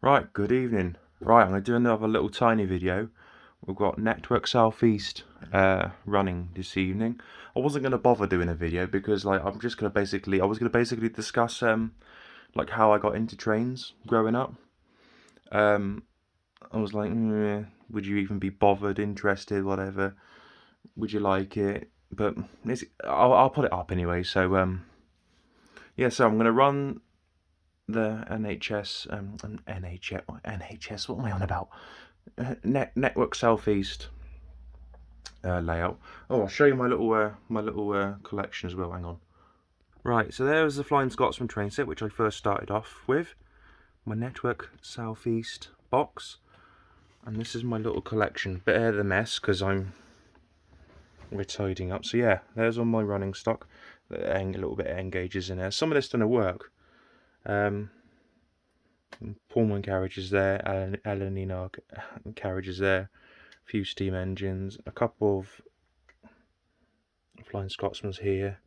Right, good evening. Right, I'm going to do another little tiny video. We've got Network Southeast running this evening. I wasn't going to bother doing a video because I'm just going to I was going to basically discuss like how I got into trains growing up. I was like, would you even be bothered, interested, whatever? Would you like it? But I'll put it up anyway. So yeah, so I'm going to run the NHS, what am I on about? Network Southeast layout. Oh, I'll show you my little collection as well. Hang on. Right, so there's the Flying Scotsman train set, which I first started off with. My Network Southeast box, and this is my little collection. Bit of the mess because we're tidying up. So yeah, there's all my running stock. A little bit of end gauges in there. Some of this doesn't work. Pullman carriages there, Alanina carriages there, a few steam engines, a couple of Flying Scotsmans here.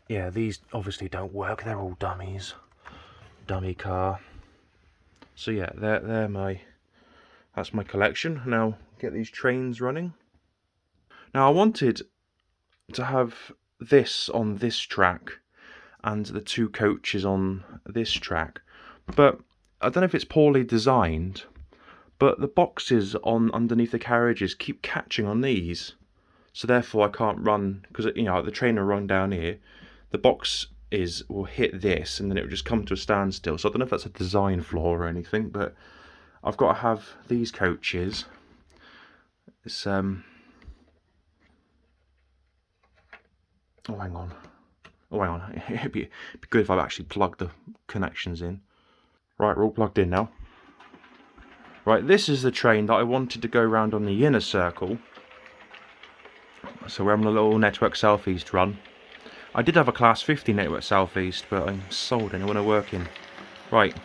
Yeah, these obviously don't work, they're all dummies. Dummy car. So yeah, that's my collection. Now get these trains running. Now I wanted to have this on this track and the two coaches on this track, but I don't know if it's poorly designed, but the boxes on underneath the carriages keep catching on these, so therefore I can't run, because the train will run down here, the box will hit this and then it will just come to a standstill. So I don't know if that's a design flaw or anything, but I've got to have these coaches. It's oh, hang on. Oh, hang on. It'd be good if I actually plugged the connections in. Right, we're all plugged in now. Right, this is the train that I wanted to go around on the inner circle. So we're having a little Network Southeast run. I did have a Class 50 Network Southeast, but I'm sold and I want to work in. Right,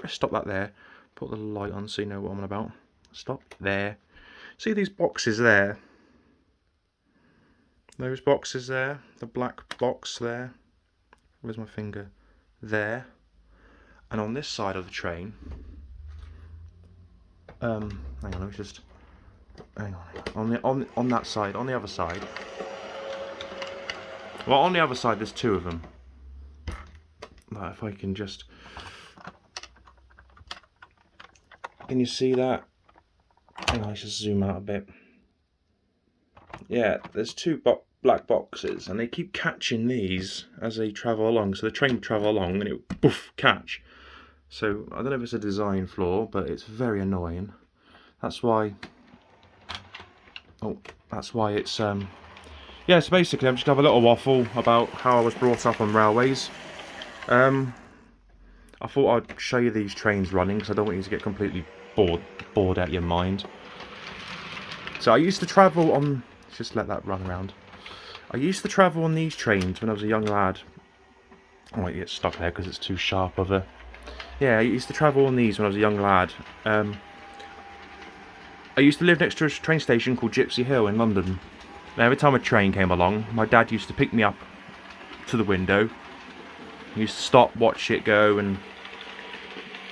stop that there. Put the light on so you know what I'm on about. Stop there. See these boxes there? Those boxes there, the black box there. Where's my finger? There. And on this side of the train, hang on, let me just hang on. On that side, on the other side. Well, on the other side, there's two of them. Like, if I can just, can you see that? Hang on, let's just zoom out a bit. Yeah, there's two black boxes, and they keep catching these as they travel along. So the train will travel along, and it will poof, catch. So I don't know if it's a design flaw, but it's very annoying. That's why. Oh, that's why it's yeah. So basically, I'm just gonna have a little waffle about how I was brought up on railways. I thought I'd show you these trains running because I don't want you to get completely bored out your mind. So I used to travel on. Just let that run around. I used to travel on these trains when I was a young lad. I might get stuck there because it's too sharp of a. Yeah, I used to travel on these when I was a young lad. I used to live next to a train station called Gypsy Hill in London. And every time a train came along, my dad used to pick me up to the window. He used to stop, watch it go, and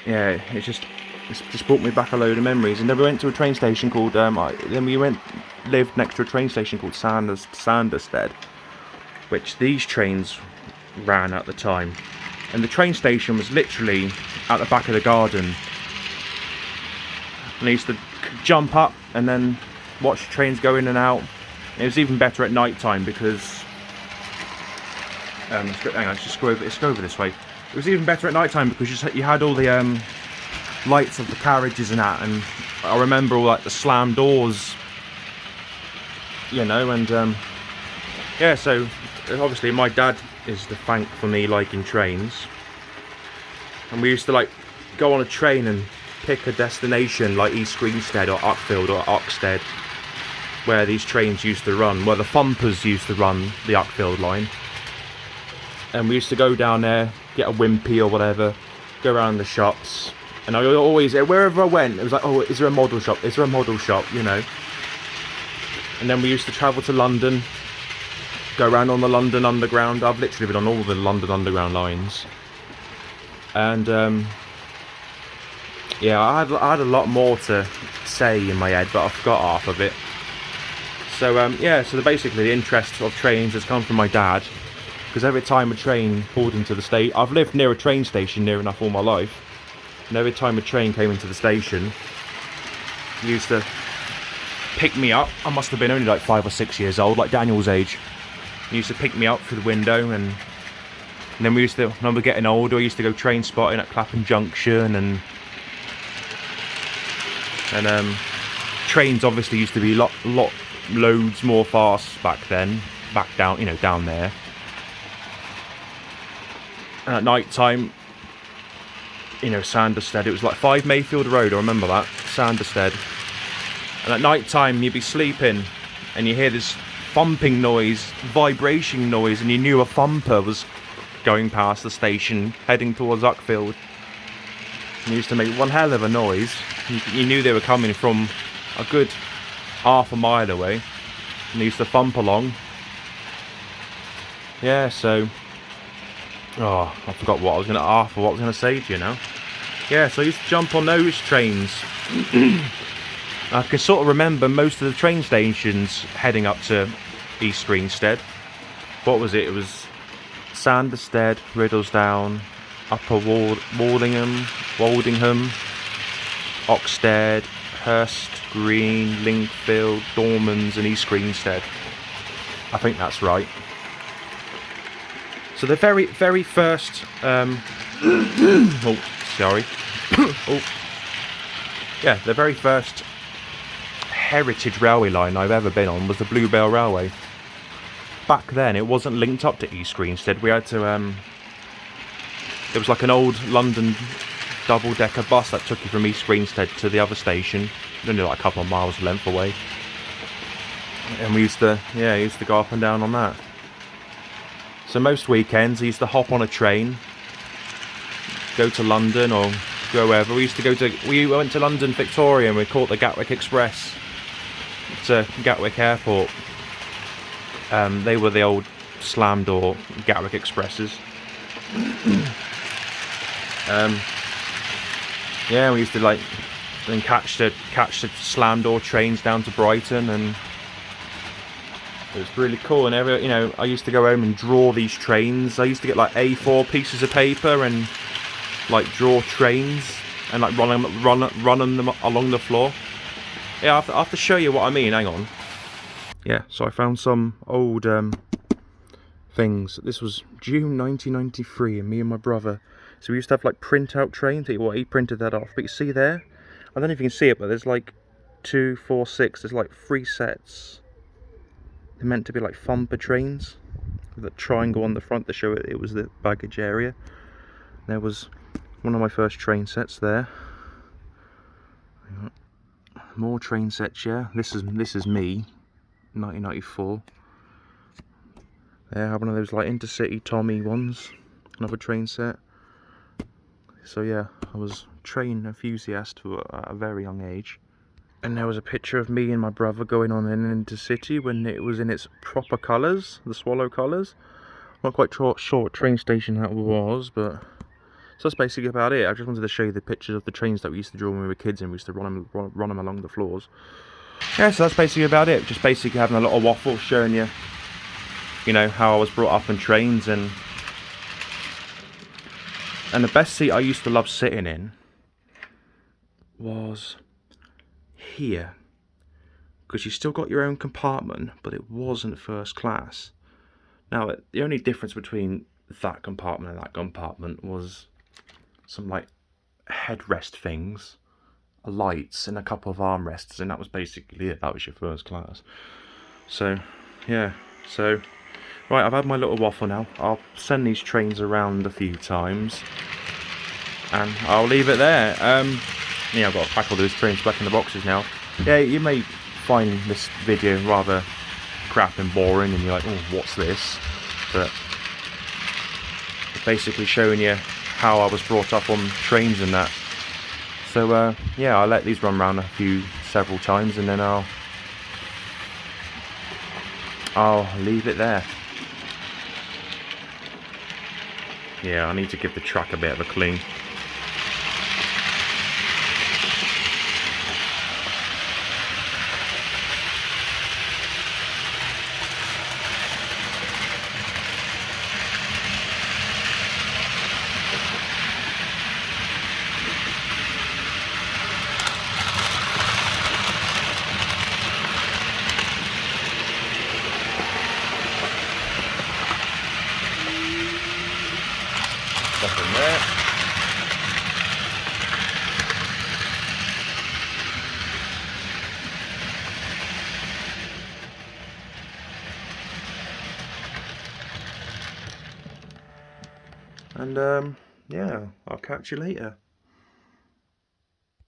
yeah, it's just brought me back a load of memories. And then we went to a train station called lived next to a train station called Sanderstead, which these trains ran at the time. And the train station was literally at the back of the garden. And I used to jump up and then watch trains go in and out. It was even better at night time because hang on, let's go over this way. It was even better at night time because you had all the lights of the carriages and that, and I remember all like the slam doors, and yeah. So obviously my dad is to thank for me liking trains, and we used to go on a train and pick a destination like East Greenstead or Uckfield or Oxted, where these trains used to run, where the Thumpers used to run the Uckfield line. And we used to go down there, get a Wimpy or whatever, go around the shops, and I always, wherever I went, it was like, oh, is there a model shop? Is there a model shop? And then we used to travel to London, go around on the London Underground. I've literally been on all the London Underground lines. And Yeah, I had a lot more to say in my head, but I forgot half of it. So yeah, so basically the interest of trains has come from my dad, because every time a train pulled into the station, I've lived near a train station near enough all my life, and every time a train came into the station, he used to pick me up. I must have been only like 5 or 6 years old, like Daniel's age. He used to pick me up through the window, and then we used to, when we were getting older, I used to go train spotting at Clapham Junction, and trains obviously used to be loads more fast back then, back down, you know, down there. And at night time, you know, Sanderstead, it was like 5 Mayfield Road, I remember that, Sanderstead. And at night time you'd be sleeping and you hear this thumping noise, vibration noise, and you knew a thumper was going past the station heading towards Uckfield. And it used to make one hell of a noise. You knew they were coming from a good half a mile away, and they used to thump along. Yeah, so I forgot what I was gonna say to you now. Yeah, so I used to jump on those trains. I can sort of remember most of the train stations heading up to East Greenstead. What was it? It was Sanderstead, Riddlesdown, Upper Woldingham, Oxted, Hurst Green, Linkfield, Dormans and East Greenstead. I think that's right. So the very first oh, sorry. Oh. Yeah, the very first heritage railway line I've ever been on was the Bluebell Railway. Back then it wasn't linked up to East Greenstead. We had to it was like an old London double-decker bus that took you from East Greenstead to the other station, only like a couple of miles length away. And we used to go up and down on that. So most weekends I used to hop on a train, go to London or go wherever. We went to London Victoria and we caught the Gatwick Express to Gatwick Airport. They were the old slam door Gatwick Expresses. Yeah, we used to like then catch the slam door trains down to Brighton, and it was really cool. And I used to go home and draw these trains. I used to get like A4 pieces of paper and like draw trains and like run them along the floor. Yeah, I have to show you what I mean. Hang on. Yeah, so I found some old things. This was June 1993, and me and my brother. So we used to have like print-out trains. He printed that off. But you see there, I don't know if you can see it, but there's like 2, 4, 6. There's like 3 sets. They're meant to be like thumper trains with a triangle on the front to show it was the baggage area. There was one of my first train sets there. More train sets, yeah. This is me, 1994. There, I have one of those like Intercity Tommy ones. Another train set. So yeah, I was a train enthusiast at a very young age. And there was a picture of me and my brother going on an Intercity when it was in its proper colours, the swallow colours. I'm not quite sure what train station that was, but so that's basically about it. I just wanted to show you the pictures of the trains that we used to draw when we were kids, and we used to run them along the floors. Yeah, so that's basically about it. Just basically having a little waffle, showing you, how I was brought up in trains. And the best seat I used to love sitting in was here, because you still got your own compartment, but it wasn't first class. Now, the only difference between that compartment and that compartment was some like headrest things, lights, and a couple of armrests, and that was basically it. That was your first class. So yeah, so right, I've had my little waffle now. I'll send these trains around a few times and I'll leave it there. Yeah, I've got to pack all those trains back in the boxes now. Yeah, you may find this video rather crap and boring and you're like, oh, what's this? But basically showing you how I was brought up on trains and that. So yeah, I'll let these run around several times, and then I'll leave it there. Yeah, I need to give the track a bit of a clean. stuff in there. And yeah, I'll catch you later.